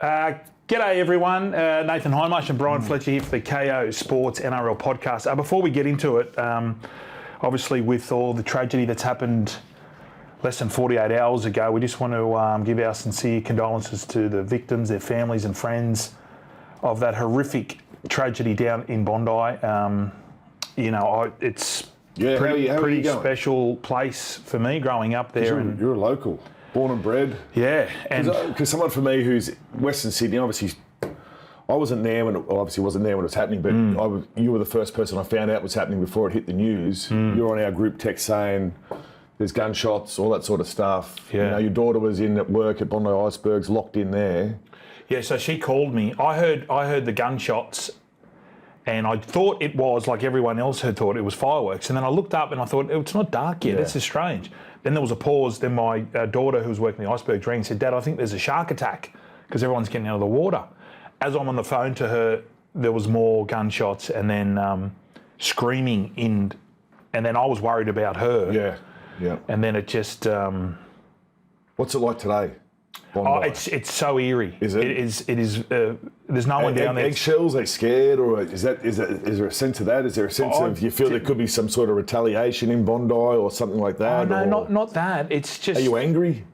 G'day everyone, Nathan Hindmarsh and Brian Fletcher here for the KAYO Sports NRL Podcast. Before we get into it, obviously with all the tragedy that's happened less than 48 hours ago, we just want to give our sincere condolences to the victims, their families and friends of that horrific tragedy down in Bondi. It's pretty special place for me growing up there. You're a local. Born and bred. Yeah. Because someone for me who's Western Sydney, obviously, I wasn't there when it was happening, but you were the first person I found out was happening before it hit the news. You're on our group text saying there's gunshots, all that sort of stuff. Yeah. You know, your daughter was in at work at Bondi Icebergs, locked in there. Yeah, so she called me. I heard the gunshots and I thought it was, like everyone else had thought, it was fireworks. And then I looked up and I thought, it's not dark yet. Yeah. This is strange. Then there was a pause. Then my daughter, who was working the icebergs, rang and said, Dad, I think there's a shark attack because everyone's getting out of the water. As I'm on the phone to her, there was more gunshots and then screaming and then I was worried about her. Yeah, yeah. And then it just... What's it like today? It's so eerie. Is it? It is. There's no one down there. Eggshells? Are they scared, or is there a sense of that? Is there a sense of you feel there could be some sort of retaliation in Bondi or something like that? Oh, no, not that. It's just. Are you angry?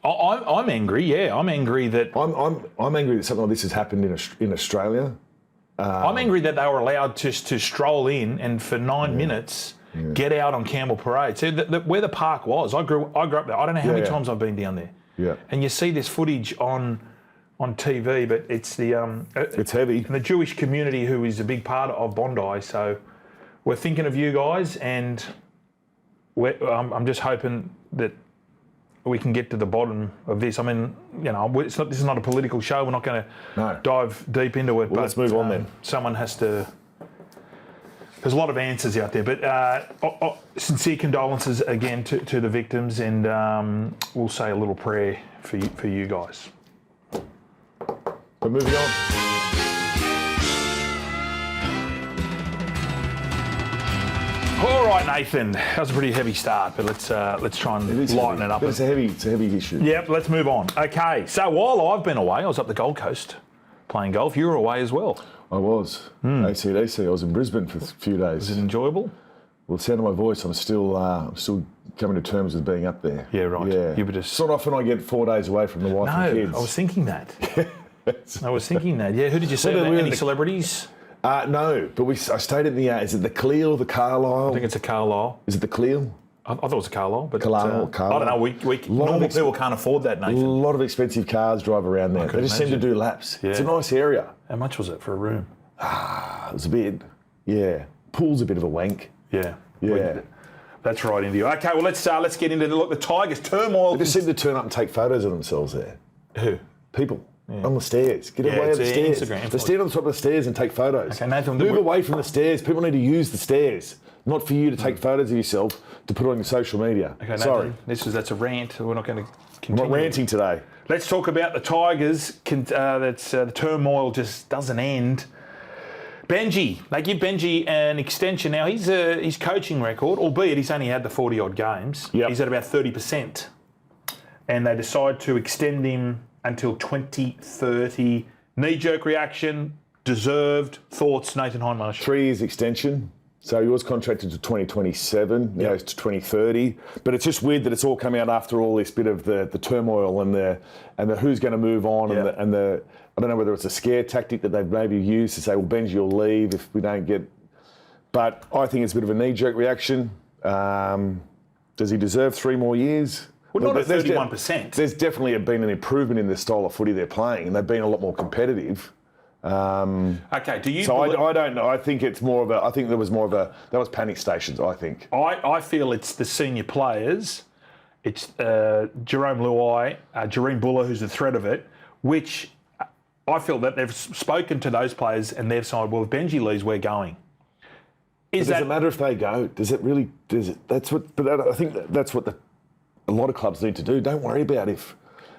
I'm angry. Yeah, I'm angry that. I'm angry that something like this has happened in Australia. I'm angry that they were allowed just to stroll in and for 9 minutes. Yeah. Get out on Campbell Parade. So where the park was, I grew up there. I don't know how many times I've been down there. Yeah. And you see this footage on TV, but it's the it's heavy. And the Jewish community, who is a big part of Bondi. So we're thinking of you guys, and I'm just hoping that we can get to the bottom of this. I mean, this is not a political show. We're not going to dive deep into it. Well, but let's move on then. Someone has to. There's a lot of answers out there, but sincere condolences again to the victims, and we'll say a little prayer for you guys. But moving on. All right, Nathan. That was a pretty heavy start, but let's try and lighten it up. It's a heavy issue. Yep, let's move on. Okay, so while I've been away, I was up the Gold Coast playing golf. You were away as well. I was. ACDC. I was in Brisbane for a few days. Was it enjoyable? Well, the sound of my voice, I'm still coming to terms with being up there. Yeah, right. Yeah. You were just... It's not often I get 4 days away from the wife and kids. No, I was thinking that. Yeah, who did you see? Any celebrities? No, but I stayed at is it the Cleal, the Carlisle? I think it's a Carlisle. Is it the Cleal? I thought it was a Carlisle, but Carlisle. I don't know. Normal people can't afford that, Nathan. A lot of expensive cars drive around there. They just seem to do laps. Yeah. It's a nice area. How much was it for a room? It was a bit. Yeah, pool's a bit of a wank. Yeah. Yeah. That's right into you. Okay, well let's get into the Tigers turmoil. They just seem to turn up and take photos of themselves there. Who? People. Yeah. On the stairs. Get away from the stairs. They stand on the top of the stairs and take photos. Okay, Nathan, move away from the stairs. People need to use the stairs, not for you to take photos of yourself to put on your social media. Okay, sorry. Nathan, that's a rant. We're not going to continue. I'm not ranting today. Let's talk about the Tigers. The turmoil just doesn't end. Benji, they give Benji an extension. Now, his coaching record, albeit he's only had the 40-odd games, he's at about 30%. And they decide to extend him until 2030. Knee-jerk reaction, deserved. Thoughts, Nathan Hindmarsh? 3 years extension. So he was contracted to 2027, now it's to 2030. But it's just weird that it's all come out after all this bit of the turmoil and the who's going to move on and the I don't know whether it's a scare tactic that they've maybe used to say, well, Benji will leave if we don't get... But I think it's a bit of a knee-jerk reaction. Does he deserve 3 more years? Well, not at 31%. There's definitely been an improvement in the style of footy they're playing, and they've been a lot more competitive. Okay, do you... So I don't know. I think it's more of a... I think there was more of a... That was panic stations, I think. I feel it's the senior players. It's Jerome Luai, Jareen Buller, who's the threat of it, which... I feel that they've spoken to those players and they've said, well, if Benji leaves, we're going. Does it matter if they go? Does it really? Does it? That's what. But I think that's what a lot of clubs need to do. Don't worry about if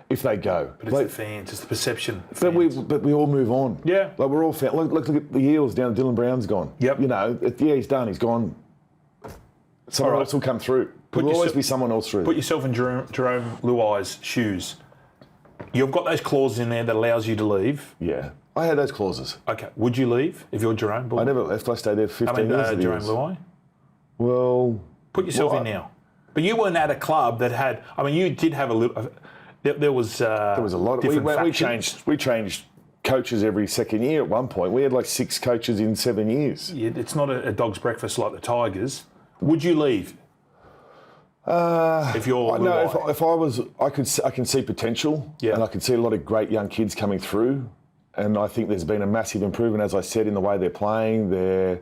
they go. But it's the fans. It's the perception. But we all move on. Yeah. Like we're all fans. Look at the Eels down. Dylan Brown's gone. Yep. He's done. He's gone. Someone else will come through. There'll always be someone else through. Put yourself in Jerome Luai's shoes. You've got those clauses in there that allows you to leave. Yeah. I had those clauses. Okay. Would you leave if you're Jerome Bull? I never left. I stayed there for 15 years. Jerome Luai? Well... Put yourself in now. But you weren't at a club that had... I mean, you did have a little... There was a lot. We changed coaches every second year at one point. We had like 6 coaches in 7 years. Yeah, it's not a dog's breakfast like the Tigers. Would you leave? If you're if I was, I can see potential, and I can see a lot of great young kids coming through, and I think there's been a massive improvement, as I said, in the way they're playing. They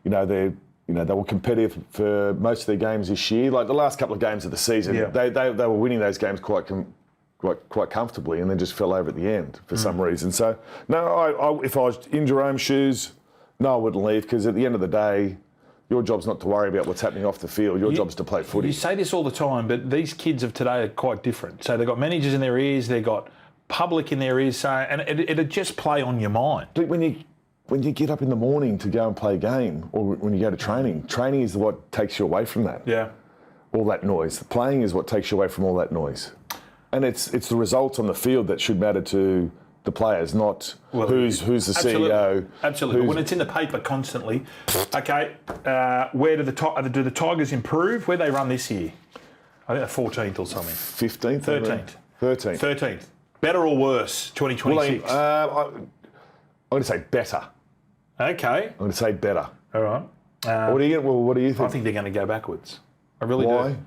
were competitive for most of their games this year. Like the last couple of games of the season, they were winning those games quite comfortably, and then just fell over at the end for some reason. So no, if I was in Jerome's shoes, no, I wouldn't leave, because at the end of the day, your job's not to worry about what's happening off the field. Your job's to play footy. You say this all the time, but these kids of today are quite different. So they've got managers in their ears, they've got public in their ears, saying, and it'd just play on your mind. But when you get up in the morning to go and play a game, or when you go to training is what takes you away from that. Yeah. All that noise. Playing is what takes you away from all that noise. And it's the results on the field that should matter to the players, not who's the CEO. Absolutely. When it's in the paper constantly. Okay, where do the Tigers improve? Where they run this year? I think they're 14th or something. 15th? 13th. 13th. Better or worse, 2026? I'm going to say better. Okay. I'm going to say better. All right. What do you think? I think they're going to go backwards. I really Why? do.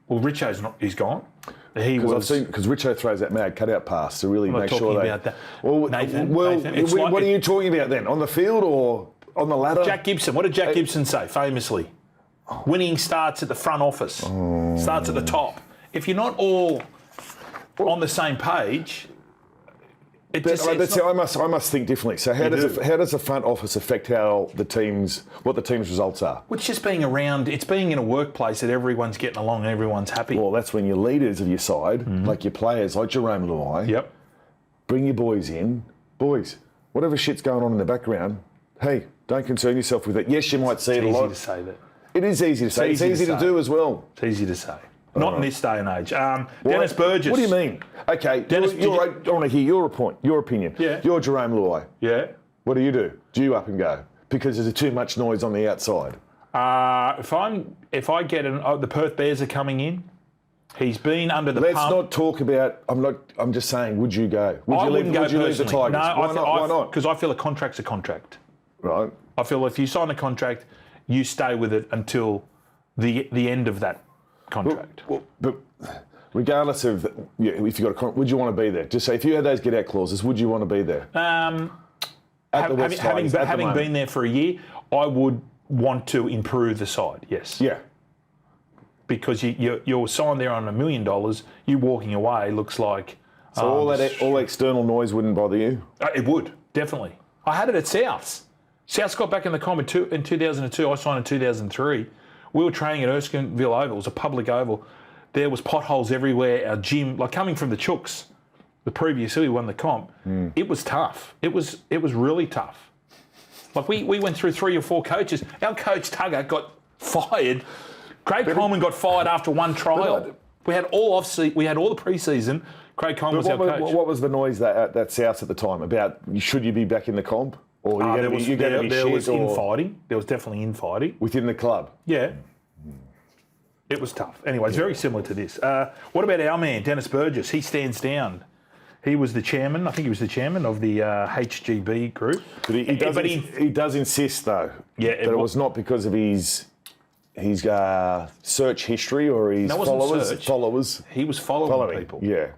Well, he's gone. Because Richo throws that mad cutout pass to really make sure they... about that. Well, Nathan, what are you talking about then? On the field or on the ladder? Jack Gibson. What did Jack Gibson say famously? Winning starts at the front office. Starts at the top. If you're not all on the same page... I must think differently. So how does the front office affect what the team's results are? Well, it's just being around. It's being in a workplace that everyone's getting along and everyone's happy. Well, that's when your leaders of your side, like your players, like Jerome Luai, bring your boys in. Boys, whatever shit's going on in the background, hey, don't concern yourself with it. Yes, you might see it a lot. It's easy to say that. It is easy to say. It's easy to do as well. It's easy to say. Not in this day and age. Dennis Burgess. What do you mean? Okay, Dennis, I want to hear your opinion. Yeah. You're Jerome Luai. Yeah. What do you do? Do you up and go? Because there's too much noise on the outside. If I get the Perth Bears are coming in. He's been under the pump. Let's not talk about. I'm just saying. Would you go? I wouldn't go personally. Leave the Tigers? No, Why not? Because I feel a contract's a contract. Right. I feel if you sign a contract, you stay with it until the end of that contract. But regardless of if you got would you want to be there? Just say if you had those get out clauses, would you want to be there? Having been there for a year, I would want to improve the side. Yes. Yeah. Because you're signed there on $1 million, you walking away looks like. So all external noise wouldn't bother you? It would, definitely. I had it at Souths. Souths got back in the comp in 2002. I signed in 2003. We were training at Erskineville Oval. It was a public oval. There was potholes everywhere. Our gym, like coming from the Chooks, the previous year we won the comp, it was tough. It was really tough. Like we went through 3 or 4 coaches. Our coach Tugger got fired. Craig Coleman got fired after one trial. We had all the pre-season. Craig Coleman was our coach. What was the noise at South at the time about should you be back in the comp? Or there was infighting. There was definitely infighting. Within the club? Yeah. It was tough. Anyway, it's very similar to this. What about our man, Dennis Burgess? He stands down. He was the chairman. I think he was the chairman of the HGB group. But he does insist, though, that it was not because of his search history or his followers. He was following people. Yeah.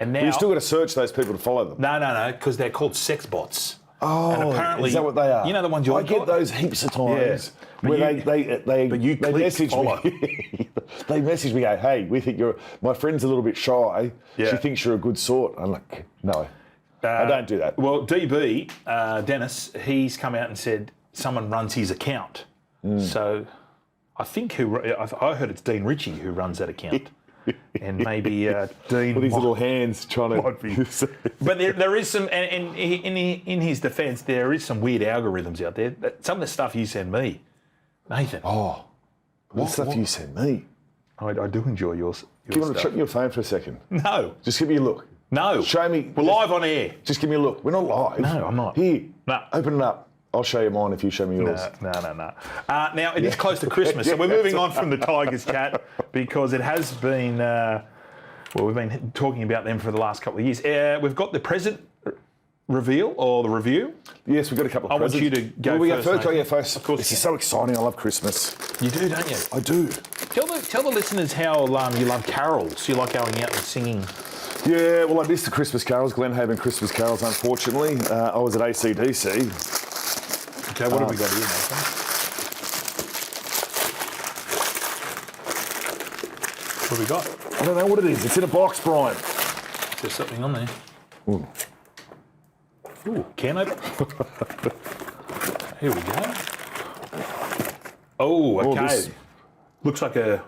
And now but you still got to search those people to follow them. No, because they're called sex bots. Oh, and apparently, is that what they are? You know the ones I get those heaps of times where they message me. They message me, go, hey, we think my friend's a little bit shy. Yeah. She thinks you're a good sort. I'm like, no, I don't do that. Well, DB, Dennis, he's come out and said someone runs his account. So I think I heard it's Dean Ritchie who runs that account. And maybe Dean... With his little hands trying to... But there is some... And in his defence, there is some weird algorithms out there. Some of the stuff you send me, Nathan. Oh, what stuff you send me? I do enjoy yours. Do you want to check your phone for a second? No. Just give me a look. No. Show me. We're live on air. Just give me a look. We're not live. No, I'm not. Here. No. Open it up. I'll show you mine if you show me yours. No. Now, it is close to Christmas, so we're moving on from the Tigers chat because it has been, we've been talking about them for the last couple of years. We've got the present reveal or the review. Yes, we've got a couple of presents. I want you to go first. Go yeah, first. Of course. This is so exciting. I love Christmas. You do, don't you? I do. Tell the listeners how you love carols. You like going out and singing. Yeah, well, I missed the Christmas carols, Glenhaven Christmas carols, unfortunately. I was at ACDC. Okay, what have we got here, Nathan? What have we got? I don't know what it is. It's in a box, Brian. There's something on there. Ooh, can open. Here we go. Oh, okay. Looks like a...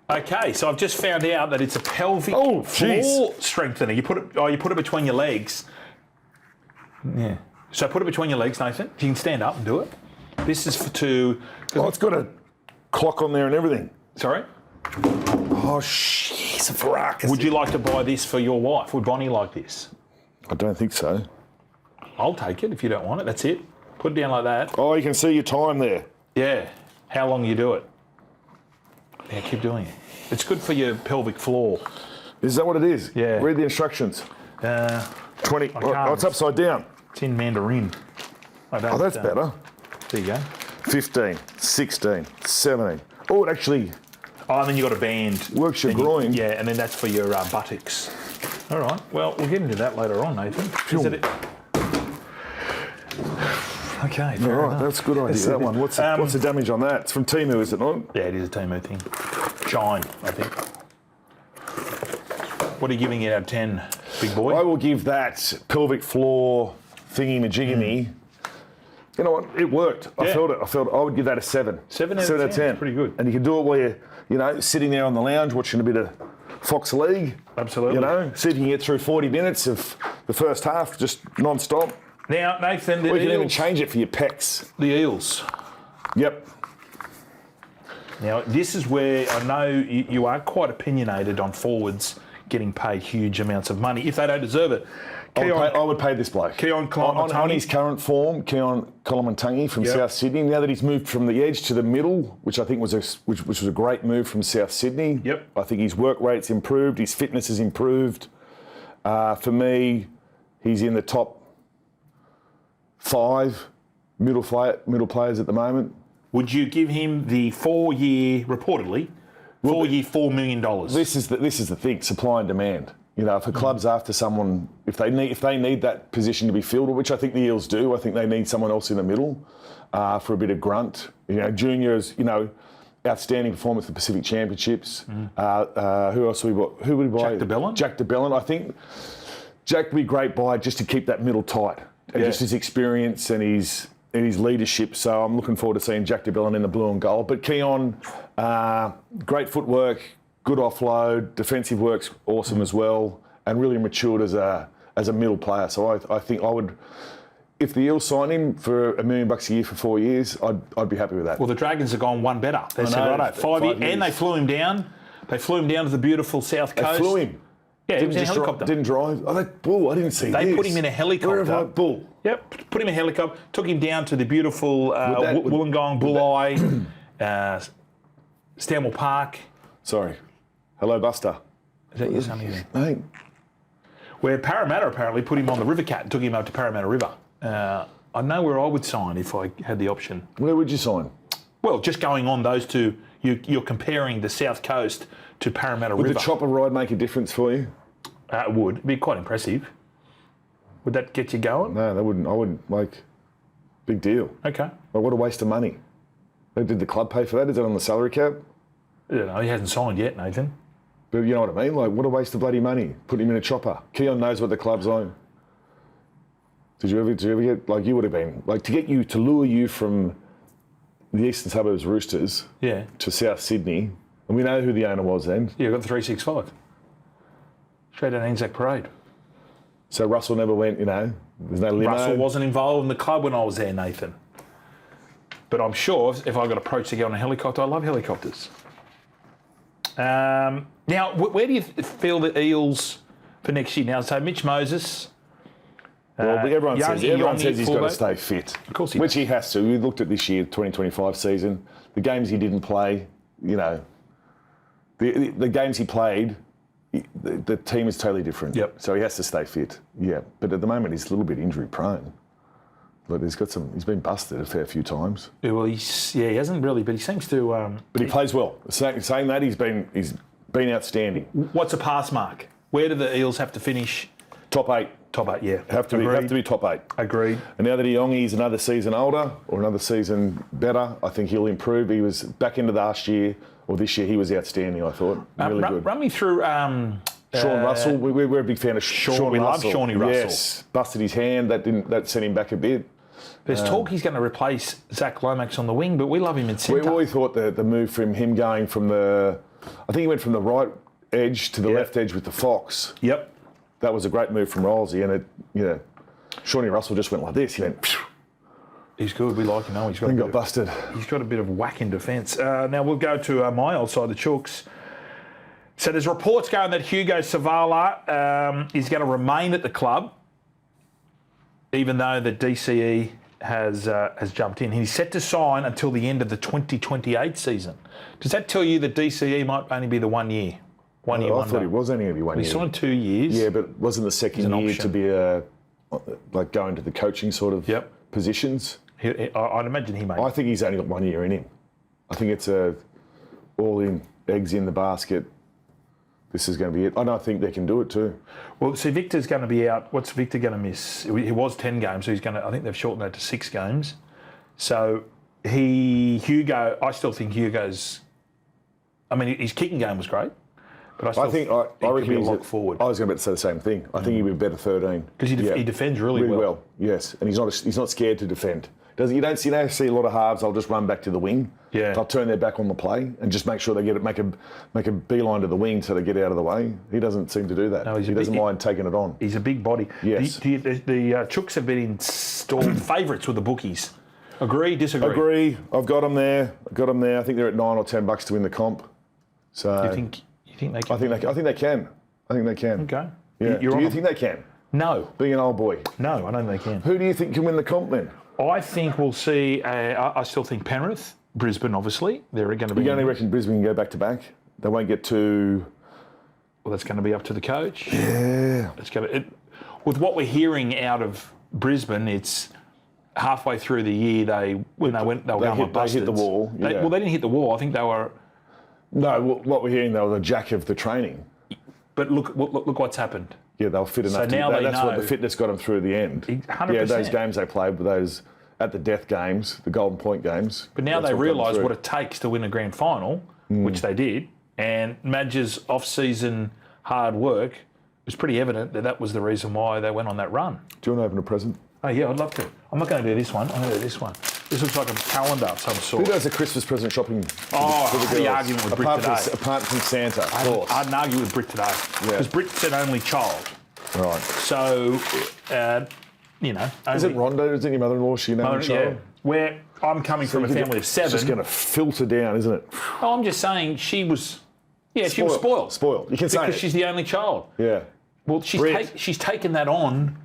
Okay, so I've just found out that it's a pelvic floor strengthener. You put it between your legs. Yeah. So put it between your legs, Nathan. You can stand up and do it. This is it's got a clock on there and everything. Sorry? Oh, jeez, a Farrakis. Would you like to buy this for your wife? Would Bonnie like this? I don't think so. I'll take it if you don't want it. That's it. Put it down like that. Oh, you can see your time there. Yeah. How long you do it. Yeah, keep doing it. It's good for your pelvic floor. Is that what it is? Yeah. Read the instructions. 20. Oh, it's upside down. It's in Mandarin. Oh, that's better. There you go. 15, 16, 17. Oh, it actually... Oh, and then you got a band. Works your groin. Yeah, and then that's for your buttocks. All right. Well, we'll get into that later on, Nathan. Is that it? Okay. All right, that's a good idea. That one. What's the damage on that? It's from Temu, is it not? Yeah, it is a Temu thing. Shine, I think. What are you giving it out of 10, big boy? I will give that pelvic floor thingy-majiggy. You know what? It worked. Yeah. I felt it. I would give that a 7. 7 out of 10. Pretty good. And you can do it while you're, sitting there on the lounge watching a bit of Fox League. Absolutely. See if you can get through 40 minutes of the first half, just non-stop. Now, Nathan, or you can even change it for your pecs. The Eels. Yep. Now, this is where I know you are quite opinionated on forwards getting paid huge amounts of money if they don't deserve it. I would pay this bloke. Keaon Koloamatangi. On his current form, Keaon Koloamatangi from South Sydney. Now that he's moved from the edge to the middle, which I think was a great move from South Sydney. Yep. I think his work rate's improved, his fitness has improved. For me, he's in the top 5 middle players at the moment. Would you give him the 4-year, reportedly, 4-year, $4 million? This is the thing, supply and demand. If a club's after someone, if they need that position to be filled, which I think the Eels do, I think they need someone else in the middle for a bit of grunt. Juniors, outstanding performance at the Pacific Championships. Who else would we buy? Who would we buy? Jack de Belin. Jack de Belin. I think Jack would be a great buy just to keep that middle tight. And just his experience and his leadership. So I'm looking forward to seeing Jack de Belin in the blue and gold. But Keaon, great footwork, good offload, defensive work's awesome as well, and really matured as a middle player. So I think I would, if the Eels sign him for $1 million a year for 4 years, I'd be happy with that. Well, the Dragons have gone one better. They said, right, 5 years, and they flew him down. They flew him down to the beautiful South Coast. They flew him. Yeah, he was in a helicopter. Didn't drive. Oh, Bull, I didn't see this. They put him in a helicopter. Bull. Yep, put him in a helicopter, took him down to the beautiful Wollongong, Bulli, Stanwell Park. Sorry. Hello, Buster. Is that your son here? Hey. Where Parramatta apparently put him on the River Cat and took him up to Parramatta River. I know where I would sign if I had the option. Where would you sign? Well, just going on those two, you're comparing the South Coast to Parramatta River. Would the chopper ride make a difference for you? It would. It'd be quite impressive. Would that get you going? No, that wouldn't. I wouldn't. Big deal. Okay. What a waste of money. Did the club pay for that? Is that on the salary cap? I don't know. He hasn't signed yet, Nathan. But you know what I mean? What a waste of bloody money. Put him in a chopper. Keaon knows what the club's own. Did you ever get, you would have been, to lure you from the eastern suburbs Roosters to South Sydney, and we know who the owner was then. Yeah, got the 365. Straight down Anzac Parade. So Russell never went, there's no limo. Russell wasn't involved in the club when I was there, Nathan. But I'm sure if I got approached to go on a helicopter, I love helicopters. Now, where do you feel the Eels for next year? Now, so Mitch Moses. Well, everyone says he's got to stay fit. Of course he Which he has to. We looked at this year, 2025 season, the games he didn't play, the games he played, the team is totally different. Yep. So he has to stay fit. Yeah. But at the moment, he's a little bit injury prone. But he's been busted a fair few times. Yeah, well, he hasn't really, but he seems to. But he plays well. Saying that, he's been outstanding. What's a pass mark? Where do the Eels have to finish? Top 8. Top 8, yeah. Have to be top 8. Agreed. And now that Iongi's another season older or another season better, I think he'll improve. He was back into last year or this year. He was outstanding. I thought really good. Run me through. Sean Russell. We're a big fan of Sean Russell. We love Shawnee Russell. Yes, busted his hand. That sent him back a bit. There's talk he's going to replace Zach Lomax on the wing, but we love him in centre. We thought the move from him going from I think he went from the right edge to the left edge with the Fox. Yep. That was a great move from Rolsey, and Shawnee Russell just went like this. He went. Phew. He's good. We like him. No, got busted. He's got a bit of whack in defence. Now we'll go to my old side, the Chooks. So there's reports going that Hugo Savala is going to remain at the club, even though the DCE has jumped in. He's set to sign until the end of the 2028 season. Does that tell you that DCE might only be the 1 year? I thought it was only going to be 1 year. He signed 2 years. Yeah, but wasn't the second year to be going to the coaching sort of positions? I'd imagine he may. I think he's only got 1 year in him. I think it's all in, eggs in the basket. This is going to be it. And I think they can do it too. Well, see, Victor's going to be out. What's Victor going to miss? He was 10 games, so he's going to. I think they've shortened that to 6 games. So Hugo. I still think Hugo's. I mean, his kicking game was great. But I reckon he's a lock forward. I was going to say the same thing. I think he'd be a better 13 because he defends really well. Yes, and he's not scared to defend. You don't see a lot of halves. They'll just run back to the wing. Yeah, they'll turn their back on the play and just make sure they make a beeline to the wing so they get out of the way. He doesn't seem to do that. No, he doesn't mind taking it on. He's a big body. Yes, the Chooks have been installed favourites with the bookies. Agree? Disagree? Agree. I've got them there. I think they're at $9 or $10 to win the comp. So you think they can? I think they can. Okay. Yeah. Do you think they can? No. Being an old boy. No, I don't think they can. Who do you think can win the comp then? I think we'll see. I still think Penrith, Brisbane, obviously they're going to be. You only reckon Brisbane can go back to back? They won't get to. Well, that's going to be up to the coach. Yeah. With what we're hearing out of Brisbane, it's halfway through the year they were going like bastards. They hit the wall. Yeah. They didn't hit the wall. I think they were. No, what we're hearing, they were the jack of the training. But look what's happened. Yeah, they were fit enough. So now that's what the fitness got them through the end. 100%. Yeah, those games they played were those at the death games, the Golden Point games. But now they realise what it takes to win a grand final, which they did. And Madge's off-season hard work was pretty evident that was the reason why they went on that run. Do you want to open a present? Oh, yeah, I'd love to. I'm not going to do this one. I'm going to do this one. This looks like a calendar of some sort. Who does a Christmas present shopping for I had the argument with Britt today. Apart from Santa, of course. I had an argument with Britt today. Because Britt said only child. Right. So, Is it Rhonda? Is it your mother-in-law? She an only child? Yeah. Where I'm coming from a family of 7. It's just going to filter down, isn't it? Oh, I'm just saying she was... Yeah, she was spoiled. Spoiled. You can say it. Because she's the only child. Yeah. Well, she's taken that on...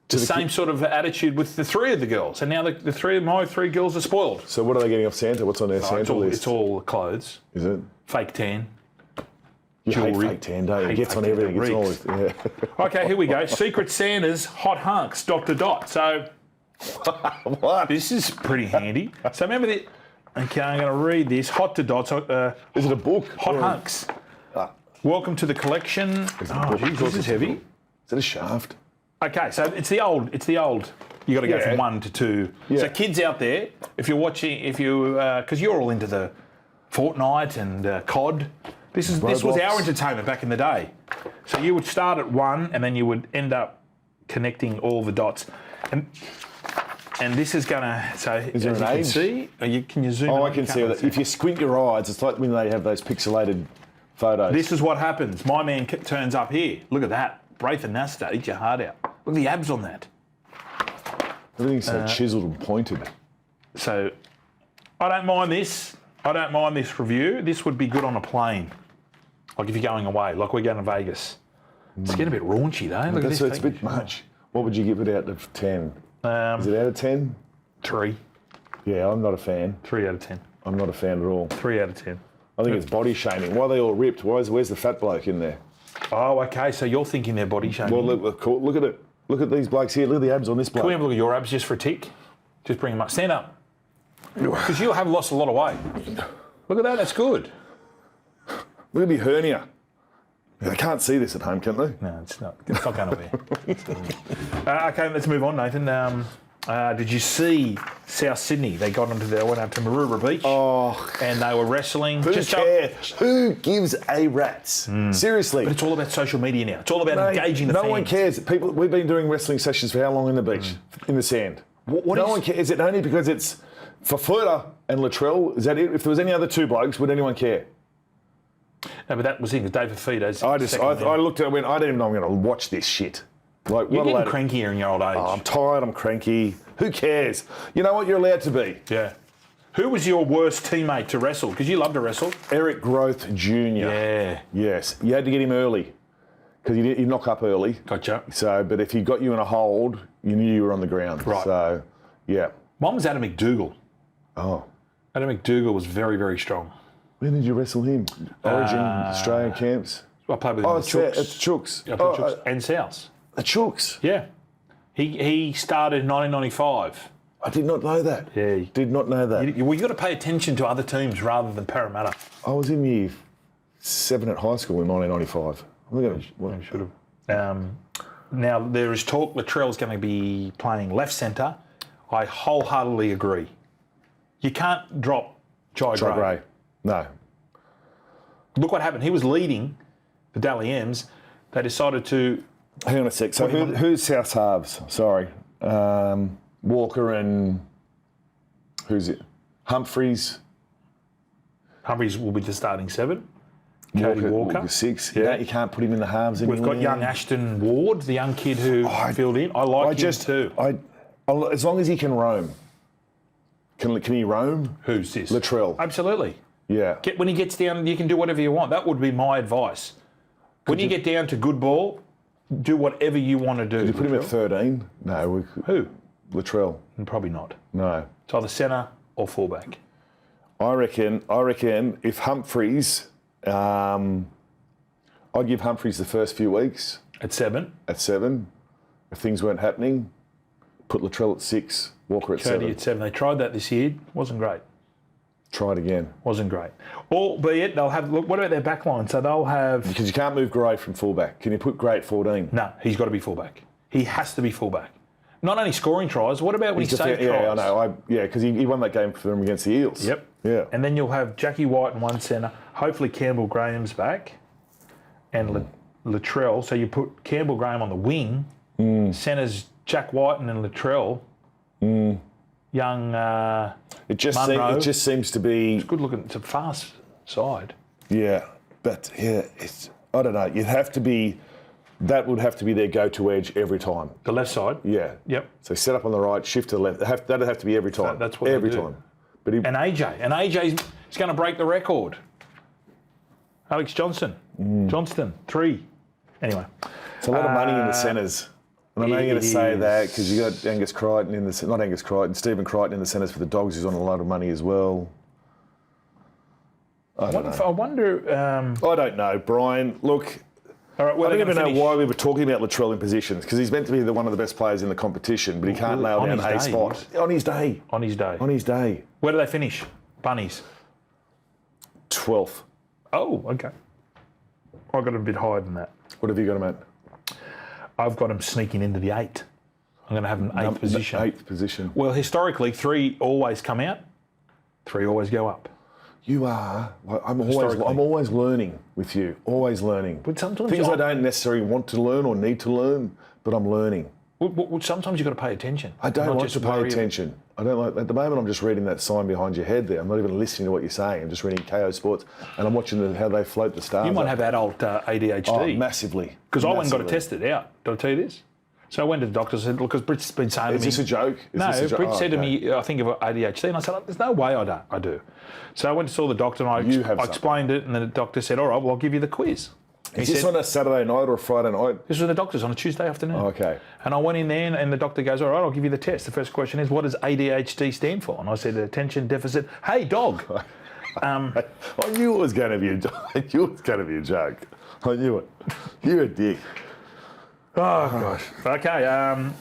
The same sort of attitude with the 3 of the girls, and now my 3 girls are spoiled. So what are they getting off Santa? What's on their Santa list? It's all clothes. Is it? Fake tan. You hate fake tan, don't you? It gets on everything. It's always, Okay, here we go. Secret Santa's hot hunks, ... So what? This is pretty handy. So remember that. Okay, I'm going to read this. Hot to dots. Is it a book? Hot hunks. Welcome to the collection. Geez, this is heavy. Is it a shaft? Okay, so it's the old. You got to go from 1 to 2. Yeah. So kids out there, if you're watching, because you're all into the Fortnite and COD, this was our entertainment back in the day. So you would start at 1, and then you would end up connecting all the dots, and this is gonna. So is there an age? Can you zoom? Oh, I can see that. If you squint your eyes, it's like when they have those pixelated photos. This is what happens. My man turns up here. Look at that. Braithen Nasta, eat your heart out. Look at the abs on that. Everything's so chiseled and pointed. So, I don't mind this. I don't mind this review. This would be good on a plane. Like if you're going away, like we're going to Vegas. It's getting a bit raunchy though. Look at this. It's a bit much. What would you give it out of 10? Is it out of 10? 3. Yeah, I'm not a fan. 3 out of 10. I'm not a fan at all. 3 out of 10. I think it's body shaming. Why are they all ripped? Where's the fat bloke in there? Oh, okay. So you're thinking they're body shaming. Well, look at it. Look at these blokes here. Look at the abs on this bloke. Can we have a look at your abs just for a tick? Just bring them up. Stand up. Because you have lost a lot of weight. Look at that. That's good. Look at the hernia. They can't see this at home, can they? No, it's not. It's not going to be. Okay, let's move on, Nathan. Did you see South Sydney? They went up to Maroubra Beach. Oh, and they were wrestling. Who cares? Who gives a rat's? Seriously. But it's all about social media now. It's all about engaging the fans. No one cares. We've been doing wrestling sessions for how long in the beach? In the sand. No one cares. Is it only because it's for Flutter and Latrell? Is that it? If there was any other two blokes, would anyone care? No, but that was in the David Fido's. I looked at it and went, I didn't even know I'm going to watch this shit. Like, you're getting crankier in your old age. Oh, I'm tired, I'm cranky. Who cares? You know what? You're allowed to be. Yeah. Who was your worst teammate to wrestle? Because you love to wrestle. Eric Groth Jr. Yeah. Yes. You had to get him early because he'd knock up early. Gotcha. So, but if he got you in a hold, you knew you were on the ground. Right. So, yeah. Mine was Adam McDougall. Oh. Adam McDougall was very, very strong. When did you wrestle him? Origin, Australian camps? I played with him at Chooks. It's Chooks. I played Chooks and Souths. The Chooks? Yeah. He started in 1995. I did not know that. Yeah. Did not know that. You've got to pay attention to other teams rather than Parramatta. I was in year 7 at high school in 1995. I should have. Now, there is talk Latrell's going to be playing left centre. I wholeheartedly agree. You can't drop Jai Gray. No. Look what happened. He was leading the Dally M's. They decided to... Hang on a sec. So who's South's halves? Sorry. Walker and... Who's it? Humphreys. Humphreys will be the starting 7. Cody Walker. 6. Yeah. You can't put him in the halves anymore. We've got young Ashton Ward, the young kid who filled in. I like him too. As long as he can roam. Can he roam? Who's this? Latrell. Absolutely. Yeah. When he gets down, you can do whatever you want. That would be my advice. When you get down to good ball, do whatever you want to do. Did you put him at 13? No. Who? Latrell. Probably not. No. It's either centre or fullback. I reckon if Humphreys, I'd give Humphreys the first few weeks. At 7? At 7. If things weren't happening, put Latrell at 6, Walker at 7. Cody at 7. They tried that this year. Wasn't great. Try it again. Wasn't great. Albeit, they'll have... Look, what about their back line? So they'll have... Because you can't move Gray from fullback. Can you put Gray at 14? No, he's got to be fullback. He has to be fullback. Not only scoring tries, what about when he saved tries? Yeah, I know. Because he won that game for them against the Eels. Yep. Yeah. And then you'll have Jackie White in one centre. Hopefully Campbell Graham's back. And Latrell. So you put Campbell Graham on the wing. Centres Jack White and then Latrell. Young It just seems to be... It's good looking. It's a fast side. Yeah. But, yeah, I don't know. You'd have to be... That would have to be their go-to edge every time. The left side? Yeah. Yep. So set up on the right, shift to the left. That'd have to be every time. That's what every time. But and AJ's going to break the record. Alex Johnston, 3. Anyway. It's a lot of money in the centres. And I know you're going to say that because you got Angus Crichton not Angus Crichton, Stephen Crichton in the centres for the Dogs, who's on a lot of money as well. I don't know. I wonder... I don't know, Brian. Look... All right, I don't even know why we were talking about Latrell in positions, because he's meant to be one of the best players in the competition, but he can't nail down a spot. On his day. On his day. On his day. Where do they finish? Bunnies? 12th. Oh, okay. I got him a bit higher than that. What have you got him at? I've got him sneaking into the 8. I'm going to have him 8th position. 8th position. Well, historically, 3 always come out, 3 always go up. You are. I'm always learning with you. Always learning. But sometimes things I don't necessarily want to learn or need to learn, but I'm learning. Well, sometimes you've got to pay attention. I don't want to pay attention. I don't like. At the moment, I'm just reading that sign behind your head there. I'm not even listening to what you're saying. I'm just reading KAYO Sports, and I'm watching how they float the stars. You might have adult ADHD. Oh, massively. Because I went and got it tested out. Did I tell you this? So I went to the doctor and said, look, because Brit's been saying to me... Is this a joke? Brit said to me, I think of ADHD, and I said, there's no way I do. So I went to saw the doctor and I explained it, and then the doctor said, all right, well, I'll give you the quiz. Is this on a Saturday night or a Friday night? This was the doctor's on a Tuesday afternoon. Oh, okay. And I went in there and the doctor goes, all right, I'll give you the test. The first question is, what does ADHD stand for? And I said, attention deficit. Hey, dog. I knew it was going to be a joke. I knew it. You're a dick. Oh, gosh. Okay,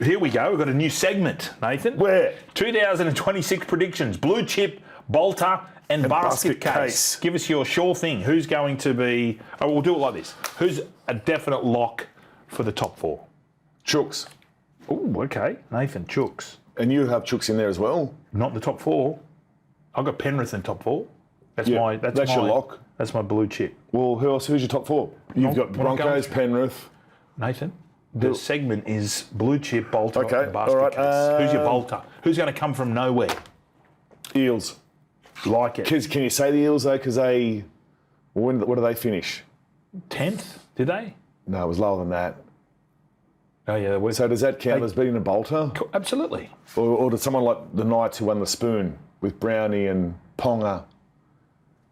here we go. We've got a new segment, Nathan. Where? 2026 predictions. Blue chip, bolter, and basket case. Give us your sure thing. Who's going to be... Oh, we'll do it like this. Who's a definite lock for the top 4? Chooks. Oh, okay. Nathan, Chooks. And you have Chooks in there as well? Not the top 4. I've got Penrith in top 4. That's your lock. That's my blue chip. Well, who's your top 4? You've got Broncos, Penrith. Nathan, the segment is blue chip, bolter, and basket all right, case. Who's your bolter? Who's going to come from nowhere? Eels. Like it. Can you say the Eels though? Because what do they finish? 10th? Did they? No, it was lower than that. Oh yeah. So does that count as beating a bolter? Absolutely. Or does someone like the Knights who won the Spoon with Brownie and Ponga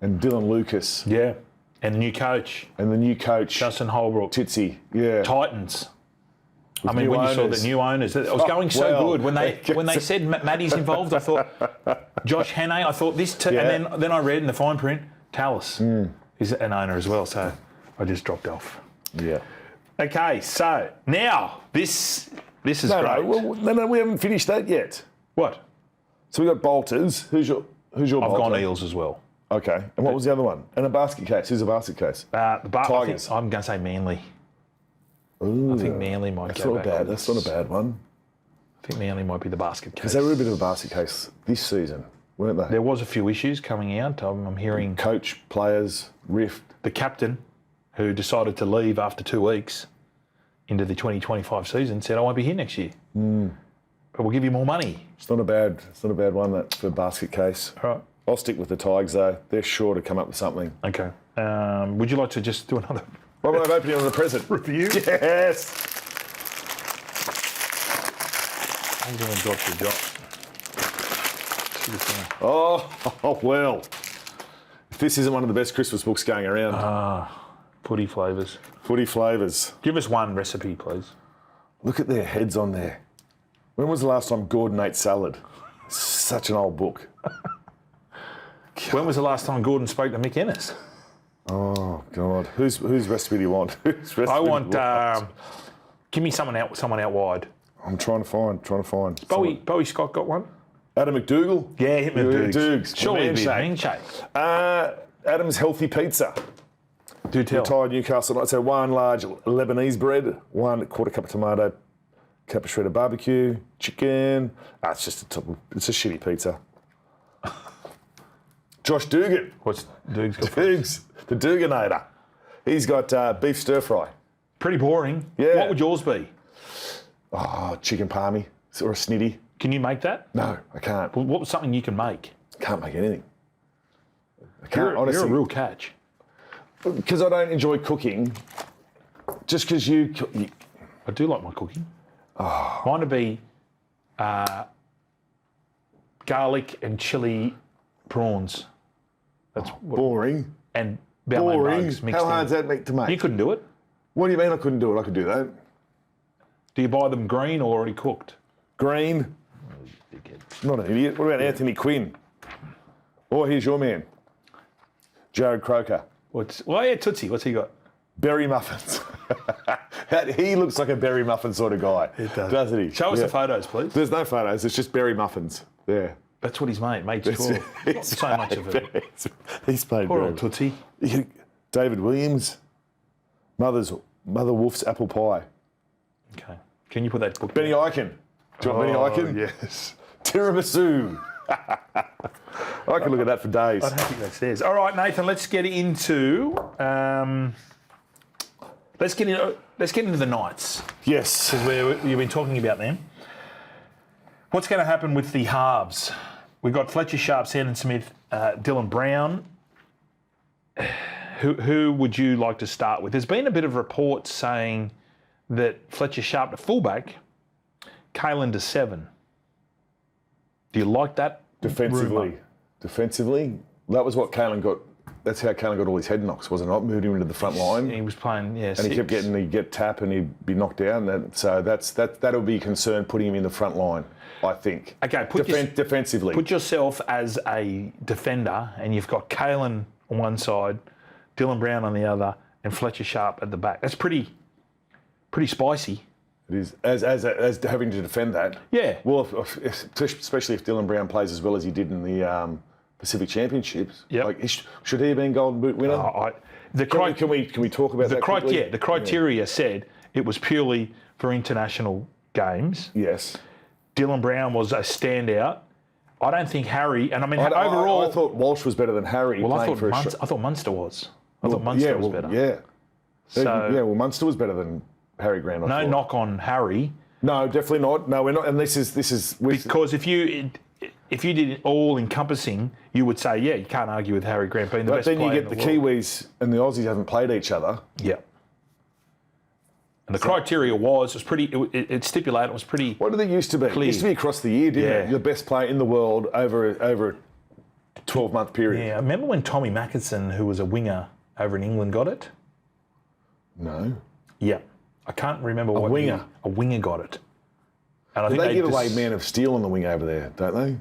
and Dylan Lucas? Yeah. And the new coach. Justin Holbrook. Titsy. Yeah. Titans. With when you saw the new owners, it was going so good. When they said Maddie's involved, I thought Josh Hannay. I thought this, and then I read in the fine print, Tallis is an owner as well. So I just dropped off. Yeah. Okay, so now this is great. No, we haven't finished that yet. What? So we got bolters. Who's your bolter? I've gone Eels as well. Okay, and what was the other one? And a basket case. Who's a basket case? Tigers. I'm going to say Manly. Ooh, I think Manly might go back. That's not a bad one. I think Manly might be the basket case. Because they were a bit of a basket case this season, weren't they? There was a few issues coming out. I'm hearing... Coach, players, rift. The captain, who decided to leave after 2 weeks into the 2025 season, said, I won't be here next year. But we'll give you more money. It's not a bad one, that, for a basket case. All right. I'll stick with the Tigers, though. They're sure to come up with something. Okay. Would you like to just do another... What about opening on the present? Review? Yes! I'm going to drop your drop. Oh, well. If this isn't one of the best Christmas books going around. Footy flavours. Footy flavours. Give us one recipe, please. Look at their heads on there. When was the last time Gordon ate salad? Such an old book. When was the last time Gordon spoke to Mick Ennis? Oh, God. Whose recipe do you want? I want... give me someone out wide. I'm trying to find. Bowie Scott got one? Adam McDougall? Yeah, hit McDougs. Surely it'd be a handshake. Adam's Healthy Pizza. Do tell. Retired Newcastle Knights. So 1 large Lebanese bread, 1 quarter cup of tomato, cup of shredded barbecue, chicken. It's a shitty pizza. Josh Dugan. What's Dukes got? Dukes, the Duganator. He's got beef stir fry. Pretty boring. Yeah. What would yours be? Oh, chicken palmy or a snitty. Can you make that? No, I can't. Well, what was something you can make? Can't make anything. I can't, honestly. You're a real catch. Because I don't enjoy cooking. Just because you... I do like my cooking. Oh. Mine would be garlic and chili prawns. That's boring. And boring. Bugs mixed How hard is that to make? You couldn't do it. What do you mean I couldn't do it? I could do that. Do you buy them green or already cooked? Green. Not an idiot. What about Anthony Quinn? Or here's your man, Jared Croker. Tootsie. What's he got? Berry muffins. He looks like a berry muffin sort of guy. It does. Doesn't he? Show us the photos, please. There's no photos. It's just berry muffins. There. That's what he's made. Not so much of it. He's paid poor old Tootsie. David Williams. Mother Wolf's apple pie. Okay. Can you put that book Benny Eichen. Do you want Benny Eichen? Yes. Tiramisu. I can look at that for days. I don't think that's theirs. All right, Nathan. Let's get into the Knights. Yes. Because you've been talking about them. What's going to happen with the halves? We've got Fletcher, Sharp, Sandon Smith, Dylan Brown. Who would you like to start with? There's been a bit of reports saying that Fletcher Sharp to fullback, Kalen to 7. Do you like that? Defensively, that was what Kalen got. That's how Kalen got all his head knocks, wasn't it? Moved him into the front line. He was playing, and he kept he'd get tap and he'd be knocked down. So that'll be a concern putting him in the front line, I think. Okay, defensively. Put yourself as a defender, and you've got Kalen on one side, Dylan Brown on the other, and Fletcher Sharp at the back. That's pretty spicy. It is, as having to defend that. Yeah. Well, especially if Dylan Brown plays as well as he did in the Pacific Championships. Yep. Like, should he have been Golden Boot winner? Can we talk about that quickly? Yeah, the criteria said it was purely for international games. Yes. Dylan Brown was a standout. I don't think Harry, and I mean overall, I thought Walsh was better than Harry. Well, I thought Munster was. I thought Munster was better. Yeah. So, Munster was better than Harry Grant. No knock on Harry. No, definitely not. No, we're not. And this is because if you did it all encompassing, you would say, yeah, you can't argue with Harry Grant being the best player. But then you get the Kiwis and the Aussies haven't played each other. Yeah. And the criteria was pretty. It stipulated it was pretty. What did it used to be? Clear. It used to be across the year, didn't it? The best player in the world over a 12-month period. Yeah, I remember when Tommy Mackison, who was a winger over in England, got it. No. Yeah, I can't remember what winger. A winger got it. And I think they give away Man of Steel on the wing over there, don't they?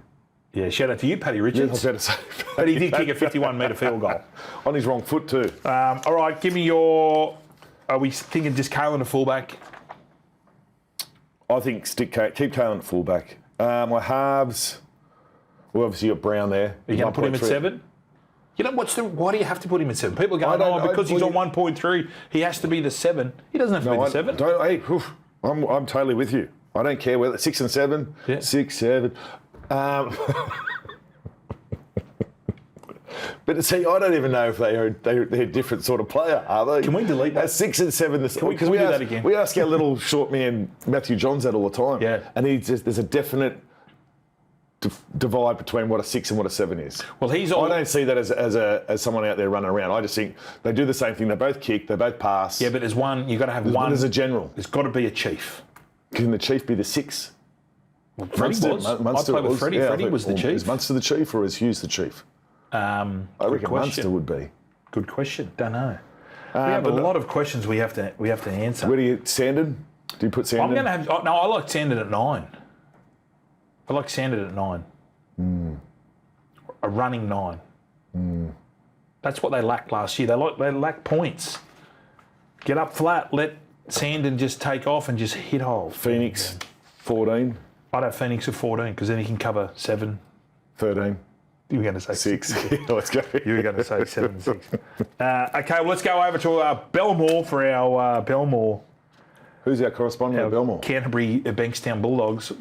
Yeah, shout out to you, Paddy Richards. Yeah, I was about to say. But he did kick a 51-metre field goal. On his wrong foot too. All right, give me your... Are we thinking just Kalen at fullback? I think keep Kalen at fullback. My halves... Well, obviously you've got Brown there. Are you going to put him at 7? You know, why do you have to put him at 7? People are going, because he's on 1.3, he has to be the 7. He doesn't have to be the 7. I'm totally with you. I don't care whether 6 and 7, 6, 7. But see, I don't even know if they're a different sort of player, are they? Can we delete that? 6 and 7. Can we do that again? We ask our little short man Matthew Johns that all the time. Yeah. And there's a definite divide between what a 6 and what a 7 is. Well, I don't see that as someone out there running around. I just think they do the same thing. They both kick, they both pass. Yeah, but there's one. You've got to have one. There's a general. There's got to be a chief. Can the chief be the 6? Well, Freddie was. I played with Freddie. Freddie was the chief. Is Munster the chief or is Hughes the chief? I reckon Munster would be. Good question. Don't know. We have a lot of questions we have to answer. Where do you Sandon? Do you put Sandon? I'm going to have. No, I like Sandon at 9. I like Sandon at 9. A running 9. That's what they lacked last year. They lack points. Get up flat. Let Sandon just take off and just hit hole. Phoenix, 14. I'd have Phoenix at 14 because then he can cover 7. 13. You were going to say 6. Let's go. You were going to say 7, 6. Okay, well, let's go over to Belmore for our Belmore. Who's our correspondent at Belmore? Canterbury Bankstown Bulldogs.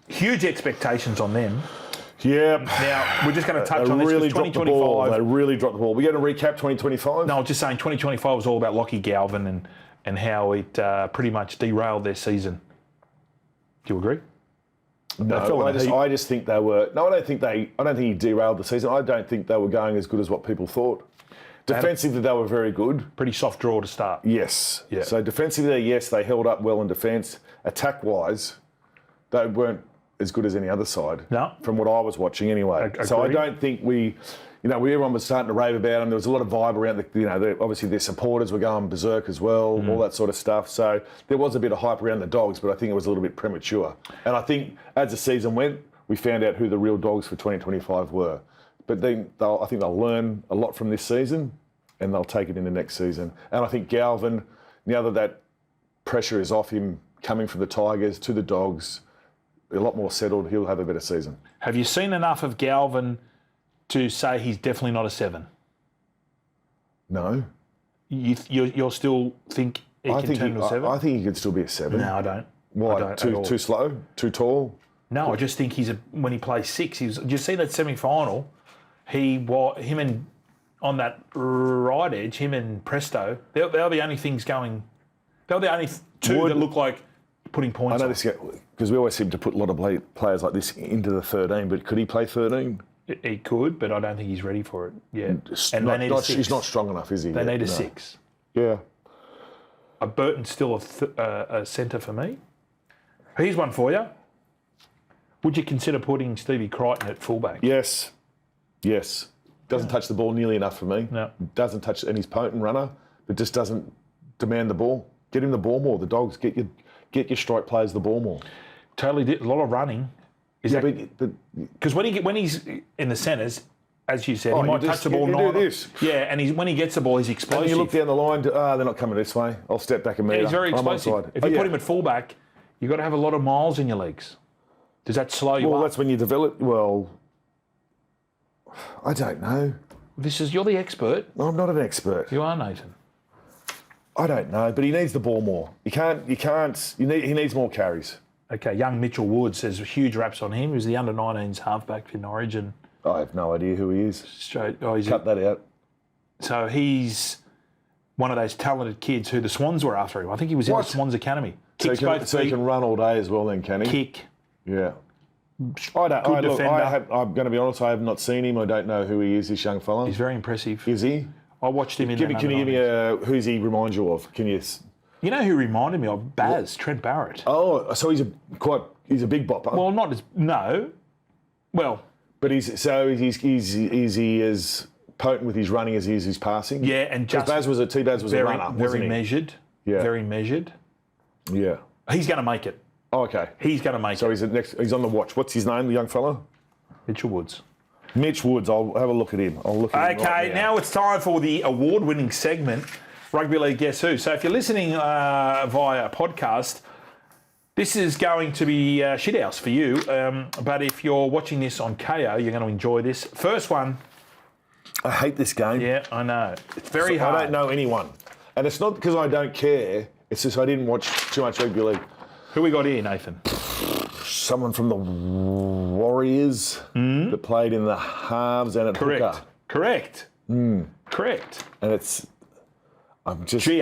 Huge expectations on them. Yeah. Now, we're just going to touch on really this because 2025. They really dropped the ball. We're going to recap 2025? No, I was just saying 2025 was all about Lockie Galvin and how it pretty much derailed their season. Do you agree? No, I just think they were. No, I don't think he derailed the season. I don't think they were going as good as what people thought. Defensively, they were very good. Pretty soft draw to start. Yes. Yeah. So defensively, yes, they held up well in defence. Attack-wise, they weren't as good as any other side. No. From what I was watching, anyway. So I don't think everyone was starting to rave about them. There was a lot of vibe around obviously their supporters were going berserk as well, all that sort of stuff. So there was a bit of hype around the Dogs, but I think it was a little bit premature. And I think as the season went, we found out who the real Dogs for 2025 were. But then I think they'll learn a lot from this season and they'll take it in the next season. And I think Galvin, now that pressure is off him coming from the Tigers to the Dogs, a lot more settled, he'll have a better season. Have you seen enough of Galvin to say he's definitely not a 7? No. You'll still think he can turn to a 7? I think he could still be a 7. No, I don't. Why? I don't too slow? Too tall? No, I just think when he plays 6, did you see that semi-final? Him and on that right edge, him and Presto, they're the only things going. They're the only two that look like putting points. I know this because we always seem to put a lot of players like this into the 13, but could he play 13? He could, but I don't think he's ready for it yet. He's not strong enough, is he? They need a 6. Yeah. Burton's still a centre for me. Here's one for you. Would you consider putting Stevie Crichton at fullback? Yes. Doesn't touch the ball nearly enough for me. No. Doesn't touch, and he's potent runner, but just doesn't demand the ball. Get him the ball more. The Dogs, get your strike players the ball more. Totally did a lot of running. Because when he's in the centres, as you said, he might touch the ball. Yeah, and when he gets the ball, he's explosive. And you look down the line, they're not coming this way. I'll step back a metre. He's very explosive. If you put him at fullback, you've got to have a lot of miles in your legs. Does that slow you up? Well, that's when you develop. Well, I don't know. You're the expert. I'm not an expert. You are, Nathan. I don't know, but he needs the ball more. He needs more carries. Okay, young Mitchell Woods, there's huge raps on him. He was the under-19s halfback for Norwich. And I have no idea who he is. Cut that out. So he's one of those talented kids who the Swans were after him. I think he was in the Swans Academy. So he can run all day as well then, can he? Kick. Yeah. I'm going to be honest, I have not seen him. I don't know who he is, this young fella. He's very impressive. Is he? I watched him in Can you give me who's he remind you of? Can you... You know who reminded me of? Trent Barrett. Oh, so he's a big bopper. Well, not as... No. Well... But is he as potent with his running as he is his passing? Yeah, and just... T-Baz was a runner, very measured. Yeah. Very measured. Yeah. He's going to make it. Oh, okay. He's going to make it. So he's on the watch. What's his name, the young fella? Mitchell Woods. Mitch Woods. I'll have a look at him. Okay, now it's time for the award-winning segment, Rugby League Guess Who. So if you're listening via podcast, this is going to be shithouse for you. But if you're watching this on KAYO, you're going to enjoy this. First one. I hate this game. Yeah, I know. It's very hard. I don't know anyone. And it's not because I don't care. It's just I didn't watch too much rugby league. Who we got here, Nathan? Someone from the Warriors that played in the halves and at hooker. Correct. Correct. And I'm just... GR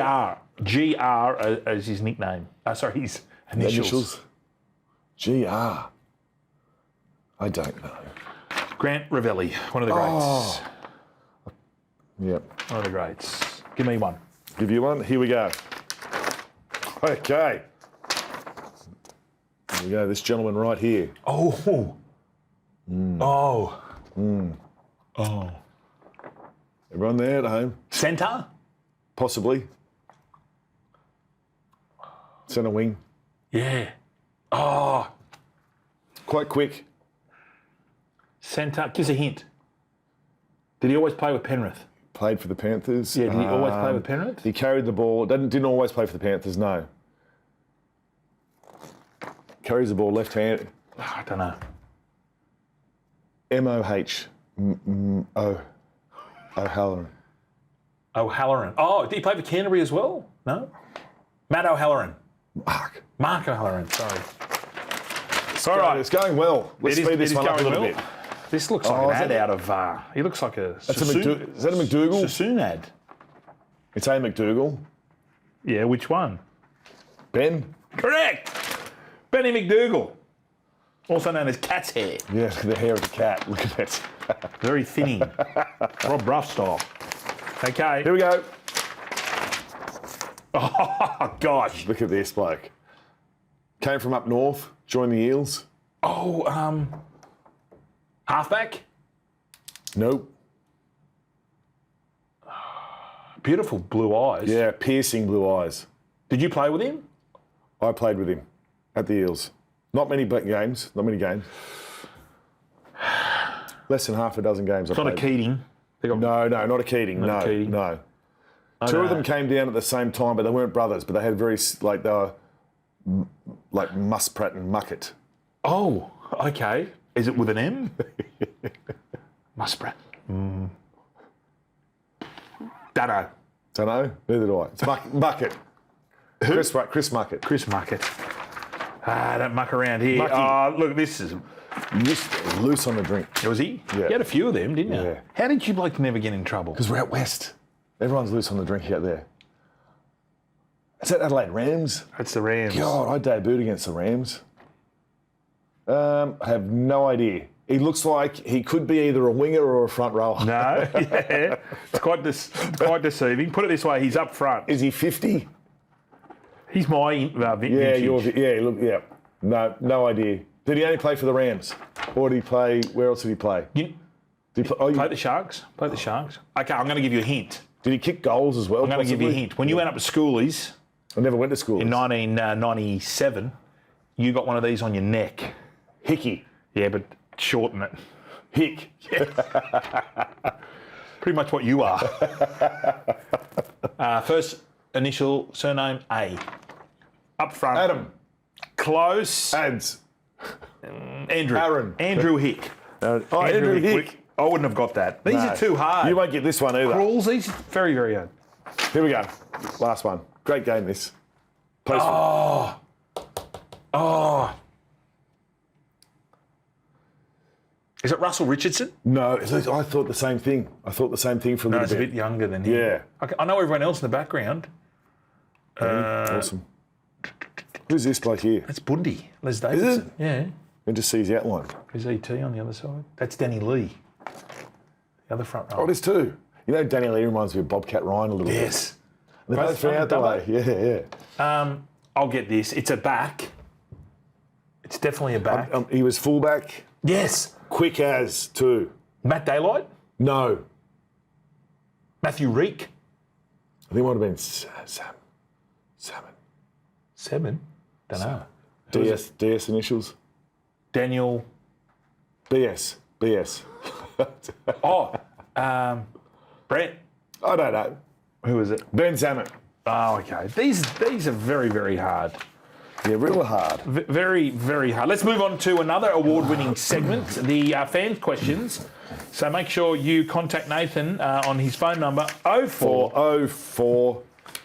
as his nickname. Sorry, his initials. GR. I don't know. Grant Ravelli, one of the greats. Yep. One of the greats. Give me one. Give you one? Here we go. Okay. Here we go. This gentleman right here. Oh. Everyone there at home? Centre? Possibly. Centre wing. Yeah. Oh. Quite quick. Centre. Give us a hint. Did he always play with Penrith? Played for the Panthers. Yeah, did he always play with Penrith? He carried the ball. Didn't always play for the Panthers, no. Carries the ball left-handed. I don't know. M-O-H. O'Halloran. O'Halloran. Oh, did he play for Canterbury as well? No? Matt O'Halloran. Mark O'Halloran, sorry. All right. It's going well. Let's speed this one up a little bit. This looks like an ad out of... he looks like a... Is that a McDougall? Sassoon ad. It's a McDougall. Yeah, which one? Ben? Correct! Benny McDougall. Also known as cat's hair. Yeah, the hair of the cat. Look at that. Very thinny. Rob Ruff style. Okay. Here we go. Oh, gosh. Look at this bloke. Came from up north, joined the Eels. Oh, halfback? Nope. Beautiful blue eyes. Yeah, piercing blue eyes. Did you play with him? I played with him at the Eels. Not many games. Less than half a dozen games I played. Not a Keating. No, not a Keating. No. Two of them came down at the same time, but they weren't brothers. But they had they were like Musprat and Muckett. Oh, okay. Is it with an M? Musprat. Dunno. Neither do I. It's Muckett. Who? Chris Muckett. Chris Muckett. Don't muck around here. Look, this is... Loose on the drink. Was he? Yeah. You had a few of them, didn't you? Yeah. How did you never get in trouble? Because we're out west. Everyone's loose on the drink out there. Is that Adelaide Rams? That's the Rams. God, I debuted against the Rams. I have no idea. He looks like he could be either a winger or a front rower. No, yeah. It's quite deceiving. Put it this way, he's up front. Is he 50? He's my vintage. No idea. Did he only play for the Rams? Or did he play, where else did he play? Play the Sharks. Play the Sharks. Okay, I'm going to give you a hint. Did he kick goals as well? I'm going to give you a hint. When you went up to schoolies... I never went to school. In 1997, you got one of these on your neck. Hickey. Yeah, but shorten it. Hick. Yeah. Pretty much what you are. First initial, surname A. Up front. Adam. Close. Ads. Andrew. Aaron. Andrew Hick. Andrew Hick. I wouldn't have got that. These are too hard. You won't get this one either. Crawls, these are very, very hard. Here we go. Last one. Great game, this. Oh. Is it Russell Richardson? No, I thought the same thing. I thought the same thing for a little bit. No, it's a bit younger than him. Yeah. I know everyone else in the background. Awesome. Who's this bloke here? That's Bondi. Les Davidson. Is it? Yeah. And just see his outline. There's ET on the other side. That's Danny Lee. The other front row. Oh, there's two. You know, Danny Lee reminds me of Bobcat Ryan a little bit. Yes. They're both out the way. Yeah. I'll get this. It's a back. It's definitely a back. He was fullback. Yes. Quick as, too. Matt Daylight? No. Matthew Reek? I think it might have been Salmon. Seven? Don't know. DS initials. Daniel. BS. Brett. I don't know. Who is it? Ben Salmon. Oh, okay. These are very, very hard. Yeah, real hard. Very, very hard. Let's move on to another award-winning segment, the fan questions. So make sure you contact Nathan on his phone number 0404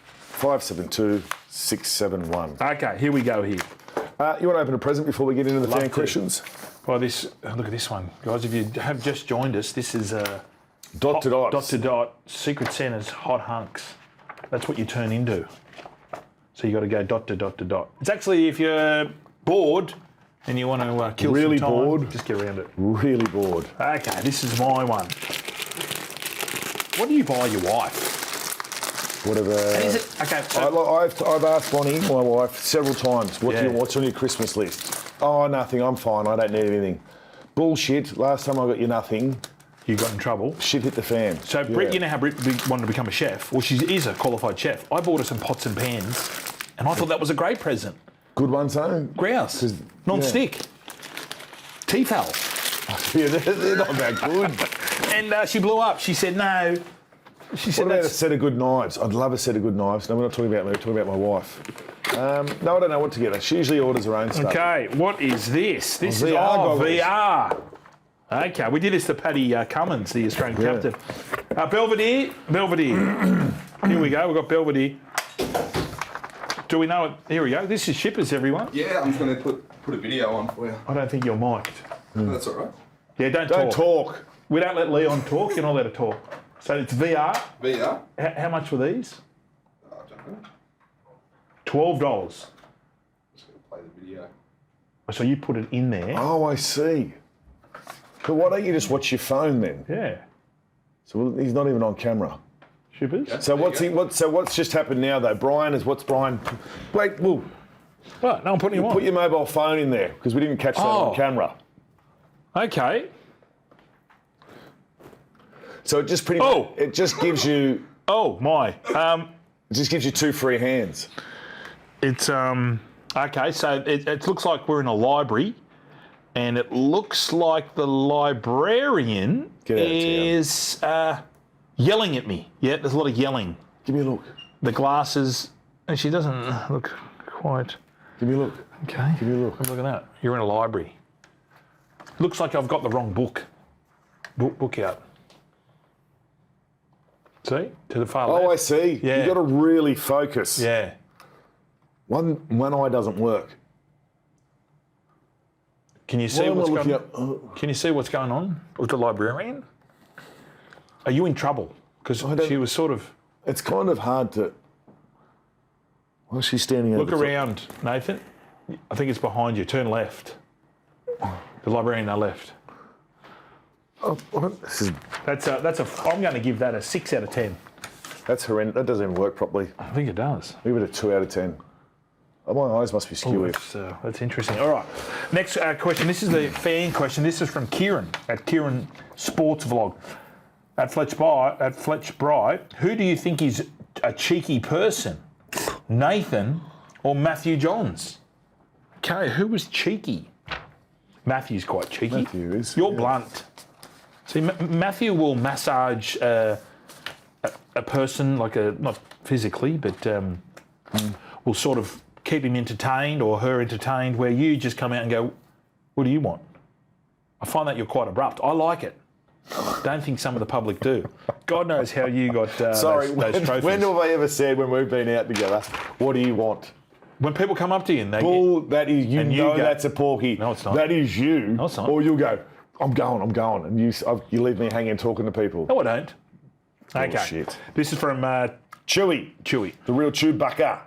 572 671. Okay, here we go here. You want to open a present before we get into the fan questions? Well, look at this one. Guys, if you have just joined us, this is Dot to dot. Secret Santa's hot hunks. That's what you turn into. So you got to go dot to dot to dot. It's actually, if you're bored and you want to kill really some time, bored, just get around it. Really bored. Okay, this is my one. What do you buy your wife? Whatever. Is it okay? I've asked Bonnie, my wife, several times. What's on your Christmas list? Oh, nothing. I'm fine. I don't need anything. Bullshit. Last time I got you nothing. You got in trouble. Shit hit the fan. So Britt, you know how Britt wanted to become a chef? Well, she is a qualified chef. I bought her some pots and pans, and I thought that was a great present. Good ones, though? Grouse. Non-stick. Tefal. Yeah, they're not that good. And she blew up. She said no. She said, what about a set of good knives? I'd love a set of good knives. No, we're not talking about me. We're talking about my wife. No, I don't know what to get her. She usually orders her own stuff. Okay, what is this? This is VR. Okay, we did this to Paddy Cummins, the Australian captain. Belvedere. Here we go. We've got Belvedere. Do we know it? Here we go. This is Shippers, everyone. Yeah, I'm just going to put a video on for you. I don't think you're mic'd. That's all right. Yeah, don't talk. We don't let Leon talk. You're not allowed to talk. So it's VR. VR. How much were these? I don't know. $12. Just going to play the video. So you put it in there. Oh, I see. But why don't you just watch your phone then? Yeah. So he's not even on camera. Shippers. So what's just happened now though? What's Brian? Wait, well. What? No, I'm putting you on. Put your mobile phone in there because we didn't catch that on camera. Okay. So it just pretty much, it just gives you. Oh my. It just gives you 2 free hands. It's okay. So it looks like we're in a library, and it looks like the librarian is yelling at me. Yeah, there's a lot of yelling. Give me a look. The glasses, and she doesn't look quite. Give me a look. Okay. Give me a look. Look at that. You're in a library. Looks like I've got the wrong book. Book out. See? To the far left. Oh, I see. Yeah. You've got to really focus. Yeah. One eye doesn't work. Can you see what's going on? Can you see what's going on with the librarian? Are you in trouble? Because she was sort of... It's kind of hard to... Why is she standing over? Look around, Nathan. I think it's behind you. Turn left. The librarian on the left. Oh, I'm going to give that a 6 out of 10. That's horrendous. That doesn't even work properly. I think it does. Give it a 2 out of 10. My eyes must be skewy. That's interesting. All right. Next question. This is the fan question. This is from Kieran at Kieran Sports Vlog. At Fletch Bright, who do you think is a cheeky person? Nathan or Matthew Johns? Okay, who was cheeky? Matthew's quite cheeky. Matthew is. You're blunt. See, Matthew will massage a person, not physically, but will sort of keep him entertained or her entertained, where you just come out and go, what do you want? I find that you're quite abrupt. I like it. Don't think some of the public do. God knows how you got those trophies. When have I ever said when we've been out together, what do you want? When people come up to you and they that is, you know that's a porky. No, it's not. That is you. No, it's not. Or you'll go, I'm going. And you leave me hanging talking to people. No, I don't. Okay. Bullshit. This is from Chewy. The real Chewbacca.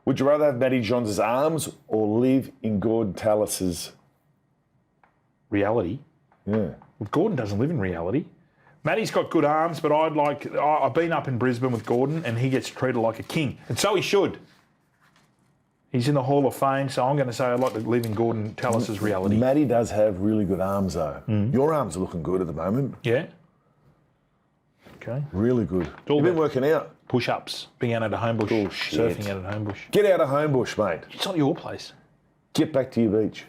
Would you rather have Matty Johns' arms or live in Gordon Tallis's reality? Yeah. Well, Gordon doesn't live in reality. Matty's got good arms, but I've been up in Brisbane with Gordon and he gets treated like a king. And so he should. He's in the Hall of Fame, so I'm going to say I'd like to live in Gordon Tallis's reality. Matty does have really good arms, though. Your arms are looking good at the moment. Yeah. Okay. Really good. You've been working out. Push-ups, being out at a Homebush, Bullshit. surfing out at Homebush. Get out of Homebush, mate. It's not your place. Get back to your beach.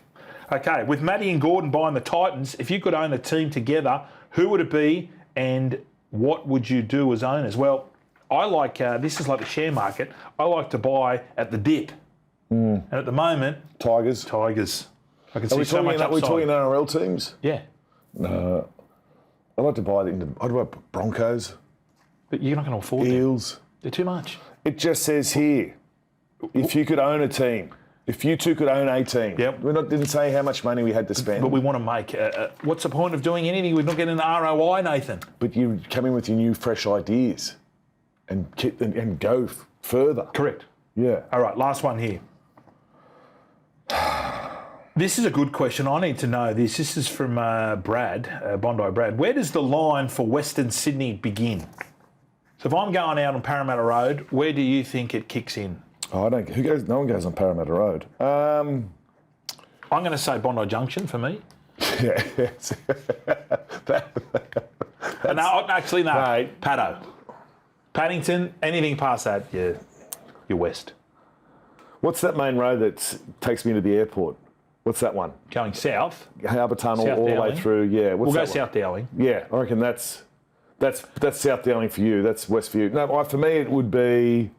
Okay, with Matty and Gordon buying the Titans, if you could own a team together, who would it be and what would you do as owners? Well, I like, this is like the share market, I like to buy at the dip. And at the moment... Tigers. I can see so much upside. Are we talking NRL teams? Yeah. I'd like to buy I'd buy Broncos. But you're not going to afford Eels. They're too much. It just says here, if you could own a team, if you two could own a team. Yep. Didn't say how much money we had to spend. But we want to make... what's the point of doing anything? We're not getting an ROI, Nathan. But you come in with your new, fresh ideas and go further. Correct. Yeah. All right, last one here. This is a good question. I need to know this. This is from Brad, Bondi Brad. Where does the line for Western Sydney begin? So if I'm going out on Parramatta Road, where do you think it kicks in? Oh, no one goes on Parramatta Road. I'm going to say Bondi Junction for me. Yeah. No, actually, no. Mate. Paddo. Paddington, anything past that, yeah, you're west. What's that main road that takes me to the airport? What's that one? Going south. Harbour Tunnel South all the way Dowling. through. Yeah. We'll go South Dowling. Yeah, I reckon that's South Dowling for you. That's west for you. No, for me it would be.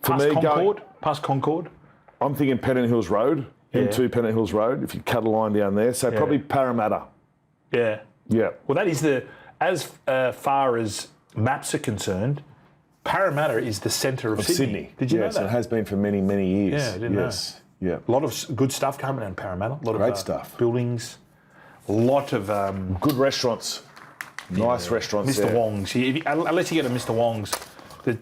Past Concord. I'm thinking Pennant Hills Road. M2 Pennant Hills Road. If you cut a line down there, so probably Parramatta. Yeah. Yeah. Well, that is as far as maps are concerned, Parramatta is the centre of Sydney. Did you know that? It has been for many, many years. Yeah, I didn't know. Yeah. A lot of good stuff coming out in Parramatta. A lot Great of stuff. Buildings. A lot of... good restaurants. Nice restaurants Mr. there. Wong's. Unless you get a Mr. Wong's,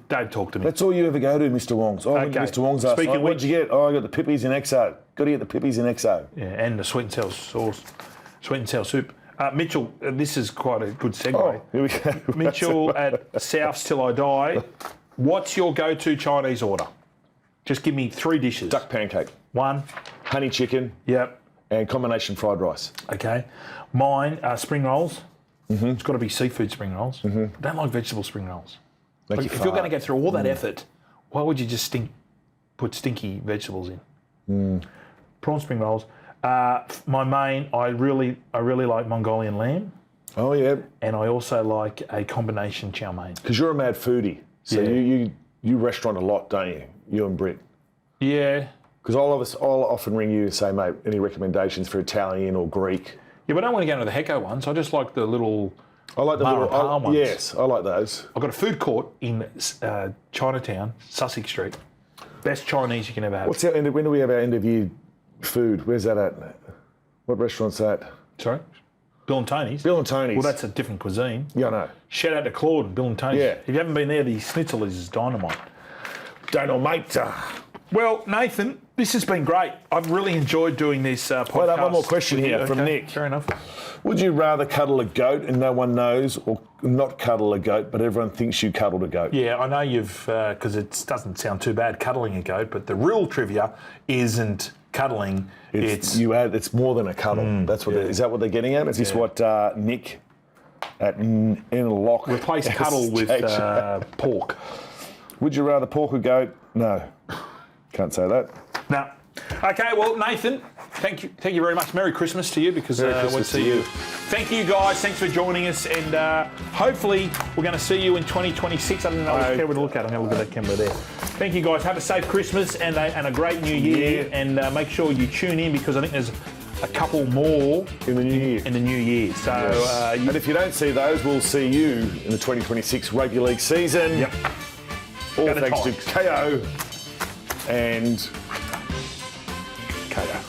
don't talk to me. That's all you ever go to, Mr. Wong's. Oh, I went to Mr. Wong's last night. What'd you get? Oh, I got the pippies in XO. Got to get the pippies in XO. Yeah, and the sweet and sour sauce. Sweet and sour soup. Mitchell, this is quite a good segue. Oh, here we go. Mitchell at Souths Till I Die. What's your go-to Chinese order? Just give me 3 dishes. Duck pancake. 1. Honey chicken. Yep. And combination fried rice. Okay. Mine, spring rolls. Mm-hmm. It's got to be seafood spring rolls. Mm-hmm. I don't like vegetable spring rolls. If you're going to go through all that effort, why would you just put stinky vegetables in? Prawn spring rolls. My main, I really like Mongolian lamb. Oh, yeah. And I also like a combination chow mein. Because you're a mad foodie. So you restaurant a lot, don't you? You and Britt. Yeah. Because I'll often ring you and say, mate, any recommendations for Italian or Greek? Yeah, but I don't want to go into the Hecco ones. I just like the little... I like the little palm ones. Yes, I like those. I've got a food court in Chinatown, Sussex Street. Best Chinese you can ever have. When do we have our end of year food? Where's that at? What restaurant's that? Sorry? Bill and Tony's. Bill and Tony's. Well, that's a different cuisine. Yeah, I know. Shout out to Claude and Bill and Tony's. Yeah. If you haven't been there, the schnitzel is dynamite. Dynamite. Well, Nathan, this has been great. I've really enjoyed doing this podcast. Well, I have one more question here from Nick. Fair enough. Would you rather cuddle a goat and no one knows, or not cuddle a goat but everyone thinks you cuddled a goat? Yeah, I know you've, because it doesn't sound too bad cuddling a goat, but the real trivia isn't cuddling. It's more than a cuddle. That's what. Is that what they're getting at? Is this what Nick at Lock Replace cuddle with pork. Would you rather pork a goat? No, can't say that. No. Okay, well, Nathan, thank you very much. Merry Christmas to you, because Merry Christmas we'll see to you. Thank you, guys. Thanks for joining us, and hopefully we're going to see you in 2026. I don't know which camera to look at. I'm going to look at that camera there. Thank you, guys. Have a safe Christmas and a great New Year, and make sure you tune in, because I think there's a couple more in the new year. So, and if you don't see those, we'll see you in the 2026 Rugby League season. Yep. All thanks to KAYO and KAYO.